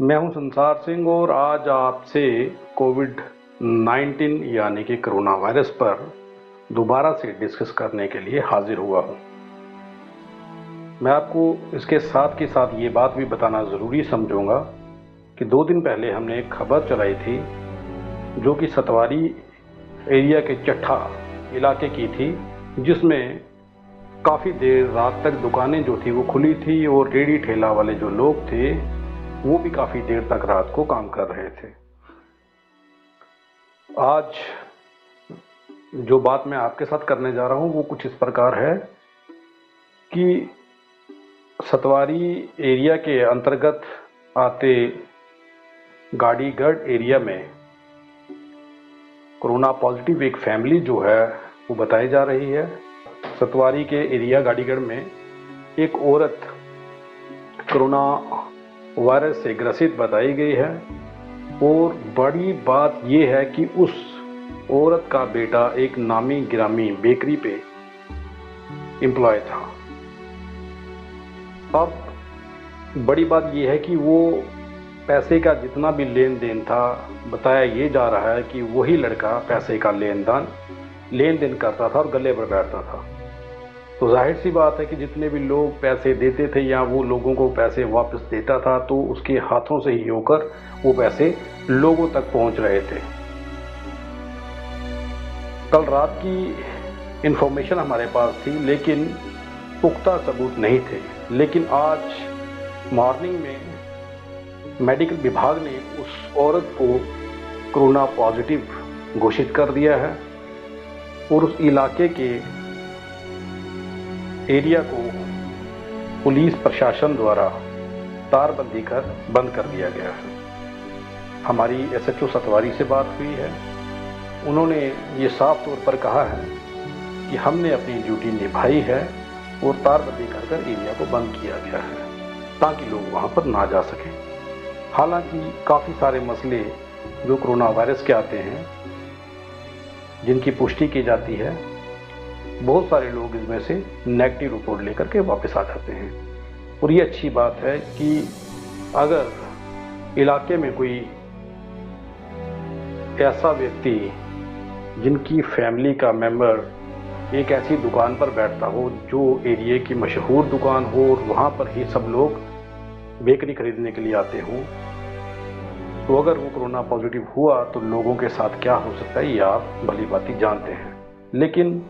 मैं हूं संसार सिंह और आज आपसे कोविड 19 यानी कि कोरोना वायरस पर दोबारा से डिस्कस करने के लिए हाजिर हुआ हूं। मैं आपको इसके साथ के साथ ये बात भी बताना ज़रूरी समझूंगा कि 2 दिन पहले हमने एक खबर चलाई थी जो कि सतवारी एरिया के चट्ठा इलाके की थी, जिसमें काफ़ी देर रात तक दुकानें जो थी वो खुली थी और रेडी ठेला वाले जो लोग थे वो भी काफ़ी देर तक रात को काम कर रहे थे। आज जो बात मैं आपके साथ करने जा रहा हूं वो कुछ इस प्रकार है कि सतवारी एरिया के अंतर्गत आते गाड़ीगढ़ एरिया में कोरोना पॉजिटिव एक फैमिली जो है वो बताई जा रही है। सतवारी के एरिया गाड़ीगढ़ में एक औरत कोरोना वायरस से ग्रसित बताई गई है और बड़ी बात यह है कि उस औरत का बेटा एक नामी गिरामी बेकरी पे एम्प्लॉय था। अब बड़ी बात यह है कि वो पैसे का जितना भी लेन देन था, बताया ये जा रहा है कि वही लड़का पैसे का लेन देन करता था और गले पर बैठता था। तो जाहिर सी बात है कि जितने भी लोग पैसे देते थे या वो लोगों को पैसे वापस देता था तो उसके हाथों से ही होकर वो पैसे लोगों तक पहुंच रहे थे। कल रात की इंफॉर्मेशन हमारे पास थी लेकिन पुख्ता सबूत नहीं थे, लेकिन आज मॉर्निंग में मेडिकल विभाग ने उस औरत को कोरोना पॉजिटिव घोषित कर दिया है और उस इलाके के एरिया को पुलिस प्रशासन द्वारा तारबंदी कर बंद कर दिया गया है। हमारी एसएचओ सतवारी से बात हुई है, उन्होंने ये साफ तौर पर कहा है कि हमने अपनी ड्यूटी निभाई है और तारबंदी कर एरिया को बंद किया गया है ताकि लोग वहां पर ना जा सकें। हालांकि काफ़ी सारे मसले जो कोरोना वायरस के आते हैं जिनकी पुष्टि की जाती है, बहुत सारे लोग इसमें से नेगेटिव रिपोर्ट लेकर के वापस आ जाते हैं। और ये अच्छी बात है कि अगर इलाके में कोई ऐसा व्यक्ति जिनकी फैमिली का मेंबर एक ऐसी दुकान पर बैठता हो जो एरिया की मशहूर दुकान हो और वहाँ पर ही सब लोग बेकरी खरीदने के लिए आते हों, तो अगर वो कोरोना पॉजिटिव हुआ तो लोगों के साथ क्या हो सकता है ये आप भली भांति जानते हैं। लेकिन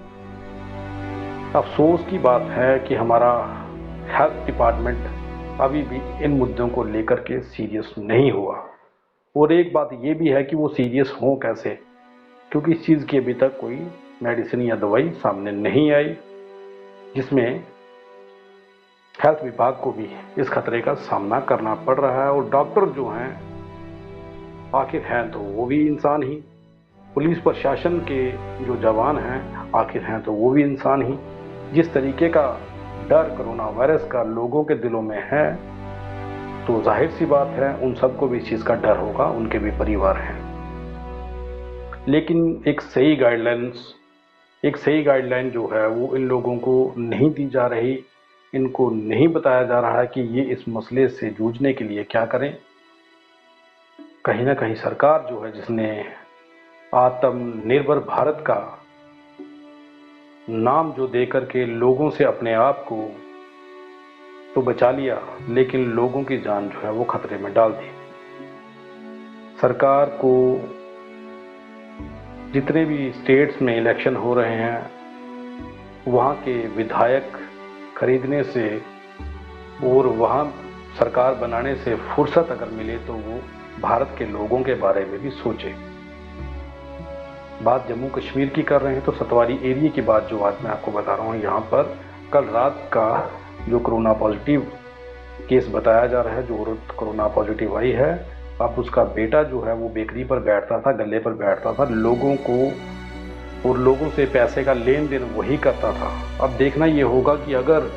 अफसोस की बात है कि हमारा हेल्थ डिपार्टमेंट अभी भी इन मुद्दों को लेकर के सीरियस नहीं हुआ। और एक बात ये भी है कि वो सीरियस हों कैसे, क्योंकि इस चीज़ की अभी तक कोई मेडिसिन या दवाई सामने नहीं आई, जिसमें हेल्थ विभाग को भी इस खतरे का सामना करना पड़ रहा है। और डॉक्टर जो हैं आखिर हैं तो वो भी इंसान ही, पुलिस प्रशासन के जो जवान हैं आखिर हैं तो वो भी इंसान ही। जिस तरीके का डर कोरोना वायरस का लोगों के दिलों में है तो जाहिर सी बात है उन सबको भी इस चीज़ का डर होगा, उनके भी परिवार हैं। लेकिन एक सही गाइडलाइन जो है वो इन लोगों को नहीं दी जा रही, इनको नहीं बताया जा रहा है कि ये इस मसले से जूझने के लिए क्या करें। कहीं ना कहीं सरकार जो है, जिसने आत्मनिर्भर भारत का नाम जो दे करके लोगों से अपने आप को तो बचा लिया, लेकिन लोगों की जान जो है वो खतरे में डाल दी। सरकार को जितने भी स्टेट्स में इलेक्शन हो रहे हैं वहाँ के विधायक खरीदने से और वहाँ सरकार बनाने से फुर्सत अगर मिले तो वो भारत के लोगों के बारे में भी सोचे। बात जम्मू कश्मीर की कर रहे हैं तो सतवारी एरिया की बात जो आज मैं आपको बता रहा हूँ, यहाँ पर कल रात का जो कोरोना पॉजिटिव केस बताया जा रहा है, जो औरत कोरोना पॉजिटिव आई है, अब उसका बेटा जो है वो बेकरी पर बैठता था, गले पर बैठता था, लोगों को और लोगों से पैसे का लेन देन वही करता था। अब देखना ये होगा कि अगर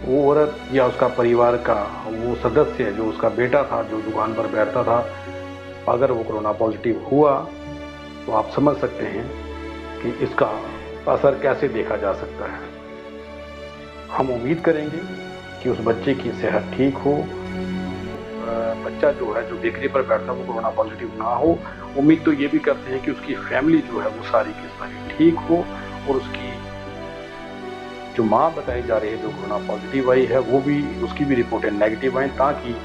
वो औरत या उसका परिवार का वो सदस्य जो उसका बेटा था जो दुकान पर बैठता था, अगर वो कोरोना पॉजिटिव हुआ तो आप समझ सकते हैं कि इसका असर कैसे देखा जा सकता है। हम उम्मीद करेंगे कि उस बच्चे की सेहत ठीक हो, बच्चा जो है जो बेकरी पर बैठता है वो कोरोना पॉजिटिव ना हो। उम्मीद तो ये भी करते हैं कि उसकी फैमिली जो है वो सारी की सारी ठीक हो और उसकी जो माँ बताई जा रही है जो कोरोना पॉजिटिव आई है वो भी उसकी भी रिपोर्टें नेगेटिव आए, ताकि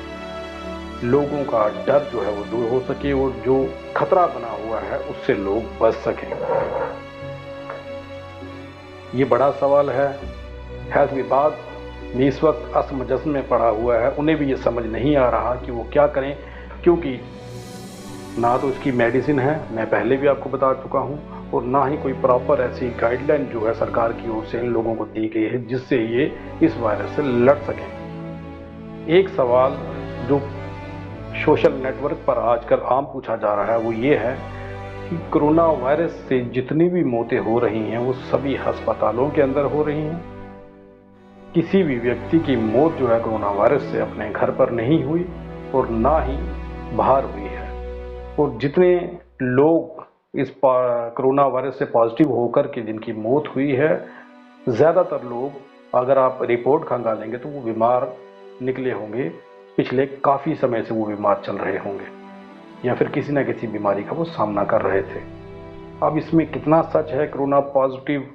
लोगों का डर जो है वो दूर हो सके और जो खतरा बना हुआ है उससे लोग बच सकें। ये बड़ा सवाल है। हेल्थ विभाग भी इस वक्त असमंजस में पड़ा हुआ है, उन्हें भी ये समझ नहीं आ रहा कि वो क्या करें, क्योंकि ना तो इसकी मेडिसिन है, मैं पहले भी आपको बता चुका हूँ, और ना ही कोई प्रॉपर ऐसी गाइडलाइन जो है सरकार की ओर से इन लोगों को दी गई है जिससे ये इस वायरस से लड़ सकें। एक सवाल जो सोशल नेटवर्क पर आजकल आम पूछा जा रहा है वो ये है कि कोरोना वायरस से जितनी भी मौतें हो रही हैं वो सभी अस्पतालों के अंदर हो रही हैं। किसी भी व्यक्ति की मौत जो है कोरोना वायरस से अपने घर पर नहीं हुई और ना ही बाहर हुई है। और जितने लोग इस कोरोना वायरस से पॉजिटिव होकर के जिनकी मौत हुई है, ज़्यादातर लोग अगर आप रिपोर्ट खंगालेंगे तो वो बीमार निकले होंगे, पिछले काफ़ी समय से वो बीमार चल रहे होंगे या फिर किसी न किसी बीमारी का वो सामना कर रहे थे। अब इसमें कितना सच है कोरोना पॉजिटिव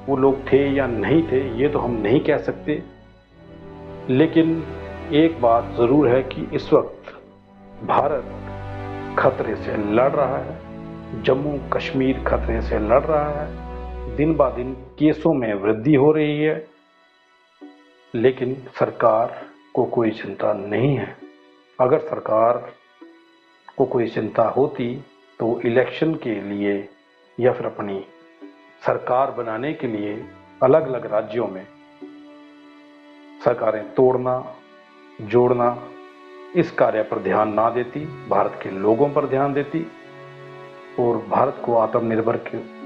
वो लोग थे या नहीं थे ये तो हम नहीं कह सकते, लेकिन एक बात ज़रूर है कि इस वक्त भारत खतरे से लड़ रहा है, जम्मू कश्मीर खतरे से लड़ रहा है, दिन ब दिन केसों में वृद्धि हो रही है, लेकिन सरकार को कोई चिंता नहीं है। अगर सरकार को कोई चिंता होती तो इलेक्शन के लिए या फिर अपनी सरकार बनाने के लिए अलग अलग राज्यों में सरकारें तोड़ना जोड़ना इस कार्य पर ध्यान ना देती, भारत के लोगों पर ध्यान देती और भारत को आत्मनिर्भर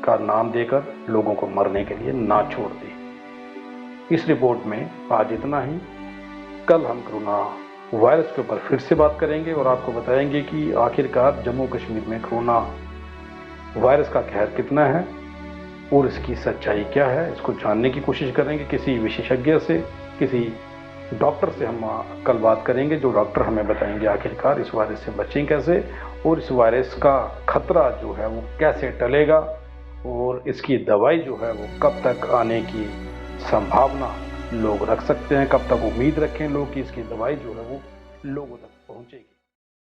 का नाम देकर लोगों को मरने के लिए ना छोड़ती। इस रिपोर्ट में आज इतना ही। कल हम कोरोना वायरस के ऊपर फिर से बात करेंगे और आपको बताएंगे कि आखिरकार जम्मू कश्मीर में कोरोना वायरस का कहर कितना है और इसकी सच्चाई क्या है, इसको जानने की कोशिश करेंगे। किसी विशेषज्ञ से, किसी डॉक्टर से हम कल बात करेंगे, जो डॉक्टर हमें बताएंगे आखिरकार इस वायरस से बचें कैसे और इस वायरस का खतरा जो है वो कैसे टलेगा और इसकी दवाई जो है वो कब तक आने की संभावना लोग रख सकते हैं, कब तक उम्मीद रखें लोग कि इसकी दवाई जो है वो लोगों तक पहुंचेगी।